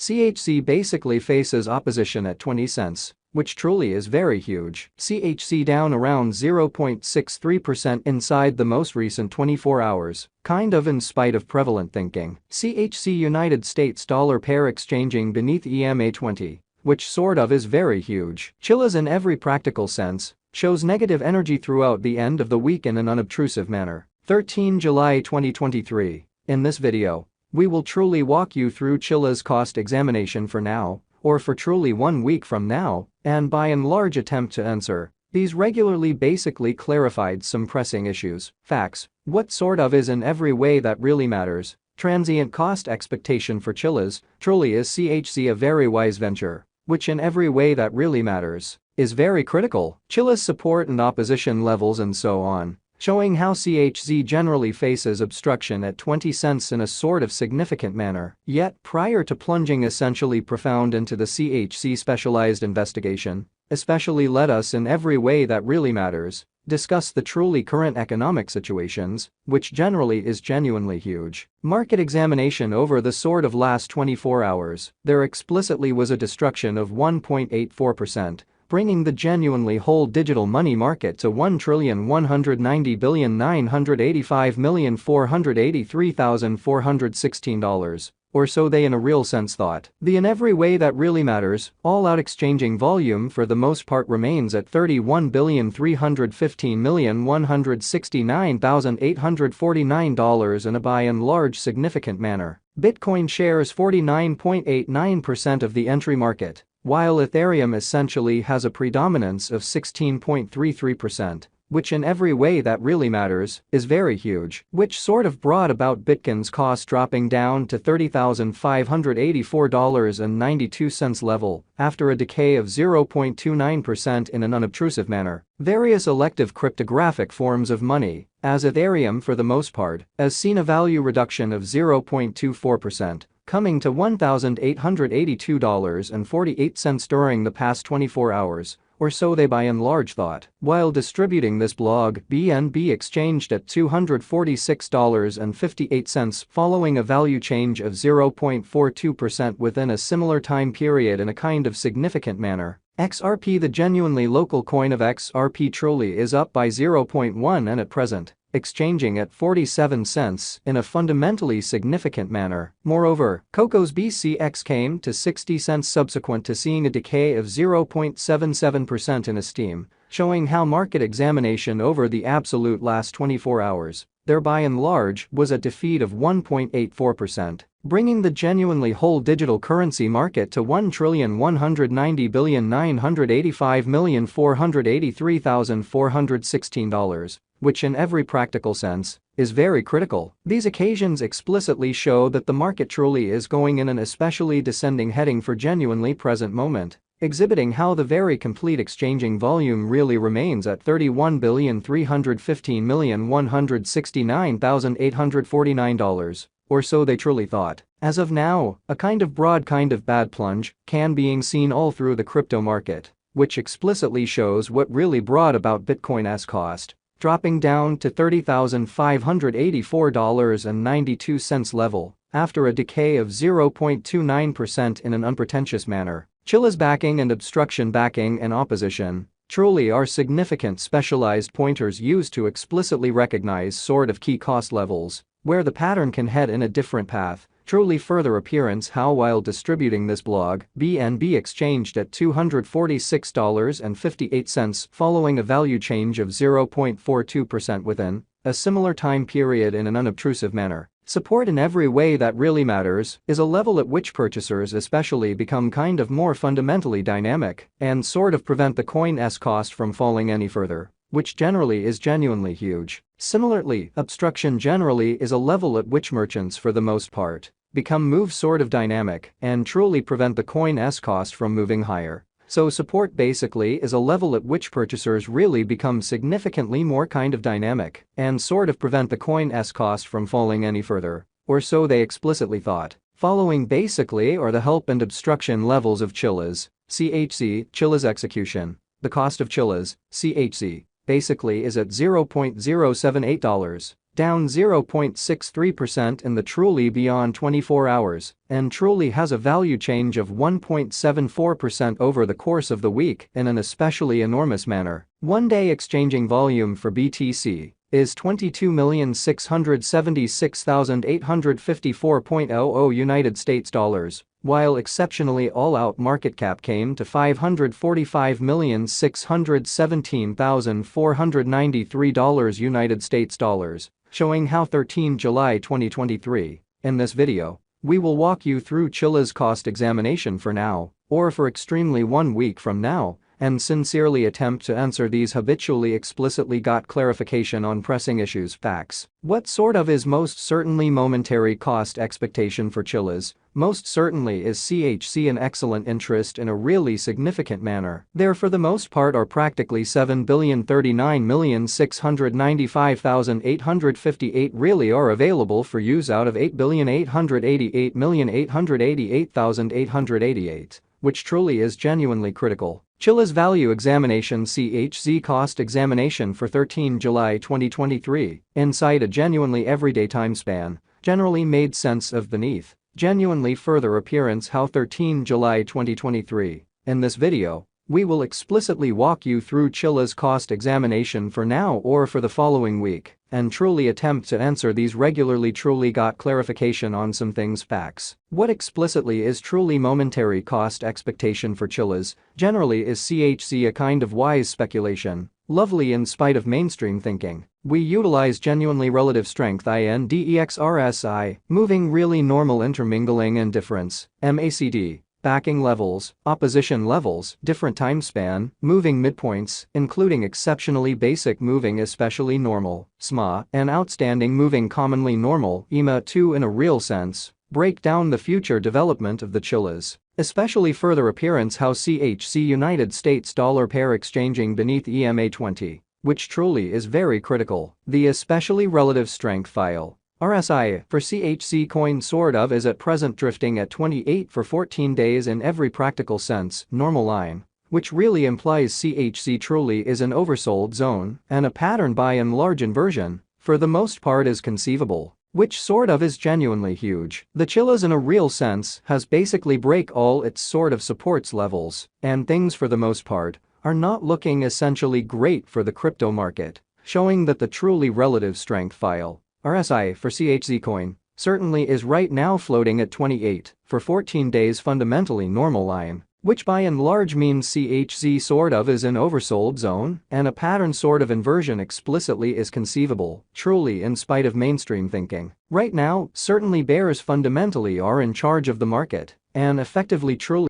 CHC basically faces opposition at 20 cents, which truly is very huge. CHC down around 0.63% inside the most recent 24 hours, kind of in spite of prevalent thinking. CHC United States dollar pair exchanging beneath EMA 20, which sort of is very huge. Chiliz in every practical sense shows negative energy throughout the end of the week in an unobtrusive manner. 13 July 2023. In this video, we will truly walk you through Chiliz cost examination for now, or for truly 1 week from now, and by and large attempt to answer these regularly basically clarified some pressing issues, facts, what sort of is in every way that really matters, transient cost expectation for Chiliz, truly is CHC a very wise venture, which in every way that really matters, is very critical, Chiliz support and opposition levels and so on. Showing how CHC generally faces obstruction at 20 cents in a sort of significant manner. Yet, prior to plunging essentially profound into the CHC specialized investigation, especially let us in every way that really matters, discuss the truly current economic situations, which generally is genuinely huge. Market examination over the sort of last 24 hours, there explicitly was a destruction of 1.84%. Bringing the genuinely whole digital money market to $1,190,985,483,416, or so they in a real sense thought. The in every way that really matters, all-out exchanging volume for the most part remains at $31,315,169,849 in a by and large significant manner. Bitcoin shares 49.89% of the entry market, while Ethereum essentially has a predominance of 16.33%, which in every way that really matters, is very huge, which sort of brought about Bitcoin's cost dropping down to $30,584.92 level after a decay of 0.29% in an unobtrusive manner. Various elective cryptographic forms of money, as Ethereum for the most part, has seen a value reduction of 0.24%. Coming to $1,882.48 during the past 24 hours, or so they by and large thought. While distributing this blog, BNB exchanged at $246.58 following a value change of 0.42% within a similar time period in a kind of significant manner. XRP, the genuinely local coin of XRP, truly is up by 0.1 and at present, exchanging at 47 cents in a fundamentally significant manner. Moreover, Coco's BCX came to 60 cents subsequent to seeing a decay of 0.77% in esteem, showing how market examination over the absolute last 24 hours, there by and large was a defeat of 1.84%. Bringing the genuinely whole digital currency market to $1,190,985,483,416, which in every practical sense, is very critical. These occasions explicitly show that the market truly is going in an especially descending heading for genuinely present moment, exhibiting how the very complete exchanging volume really remains at $31,315,169,849. Or so they truly thought. As of now, a kind of broad kind of bad plunge can being seen all through the crypto market, which explicitly shows what really brought about Bitcoin's cost, dropping down to $30,584.92 level after a decay of 0.29% in an unpretentious manner. Chiliz backing and obstruction backing and opposition truly are significant specialized pointers used to explicitly recognize sort of key cost levels where the pattern can head in a different path. Truly further appearance how while distributing this blog, BNB exchanged at $246.58 following a value change of 0.42% within a similar time period in an unobtrusive manner. Support in every way that really matters is a level at which purchasers especially become kind of more fundamentally dynamic and sort of prevent the coin's cost from falling any further, which generally is genuinely huge. Similarly, obstruction generally is a level at which merchants for the most part move sort of dynamic and truly prevent the coin's cost from moving higher. So support basically is a level at which purchasers really become significantly more kind of dynamic and sort of prevent the coin's cost from falling any further, or so they explicitly thought. Following basically are the help and obstruction levels of Chiliz, CHC, Chiliz execution. The cost of Chiliz, CHC, basically is at $0.078. down 0.63% in the truly beyond 24 hours, and truly has a value change of 1.74% over the course of the week in an especially enormous manner. One-day exchanging volume for BTC is 22,676,854.00 United States dollars, while exceptionally all-out market cap came to $545,617,493 United States dollars, showing how 13 July 2023. In this video, we will walk you through Chiliz cost examination for now, or for extremely 1 week from now, and sincerely attempt to answer these habitually explicitly got clarification on pressing issues facts. What sort of is most certainly momentary cost expectation for Chiliz? Most certainly is CHC an excellent interest in a really significant manner. There for the most part are practically 7,039,695,858 really are available for use out of 8,888,888,888, which truly is genuinely critical. Chiliz value examination CHZ cost examination for 13 July 2023, inside a genuinely everyday time span, generally made sense of beneath, genuinely further appearance how 13 July 2023. In this video, we will explicitly walk you through Chiliz cost examination for now or for the following week, and truly attempt to answer these regularly truly got clarification on some things facts. What explicitly is truly momentary cost expectation for Chiliz? Generally is CHC a kind of wise speculation, lovely in spite of mainstream thinking. We utilize genuinely relative strength INDEX RSI, moving really normal intermingling and difference, MACD. Backing levels, opposition levels, different time span, moving midpoints, including exceptionally basic moving especially normal, SMA, and outstanding moving commonly normal, EMA2 in a real sense, break down the future development of the Chiliz, especially further appearance how CHC United States dollar pair exchanging beneath EMA20, which truly is very critical. The especially relative strength file. RSI for CHC coin sort of is at present drifting at 28 for 14 days in every practical sense, normal line, which really implies CHC truly is an oversold zone and a pattern by and large inversion, for the most part is conceivable, which sort of is genuinely huge. The Chiliz in a real sense has basically break all its sort of supports levels, and things for the most part are not looking essentially great for the crypto market, showing that the truly relative strength file. RSI for CHZ coin certainly is right now floating at 28 for 14 days fundamentally normal line, which by and large means CHZ sort of is in oversold zone and a pattern sort of inversion explicitly is conceivable, truly in spite of mainstream thinking. Right now, certainly bears fundamentally are in charge of the market and effectively truly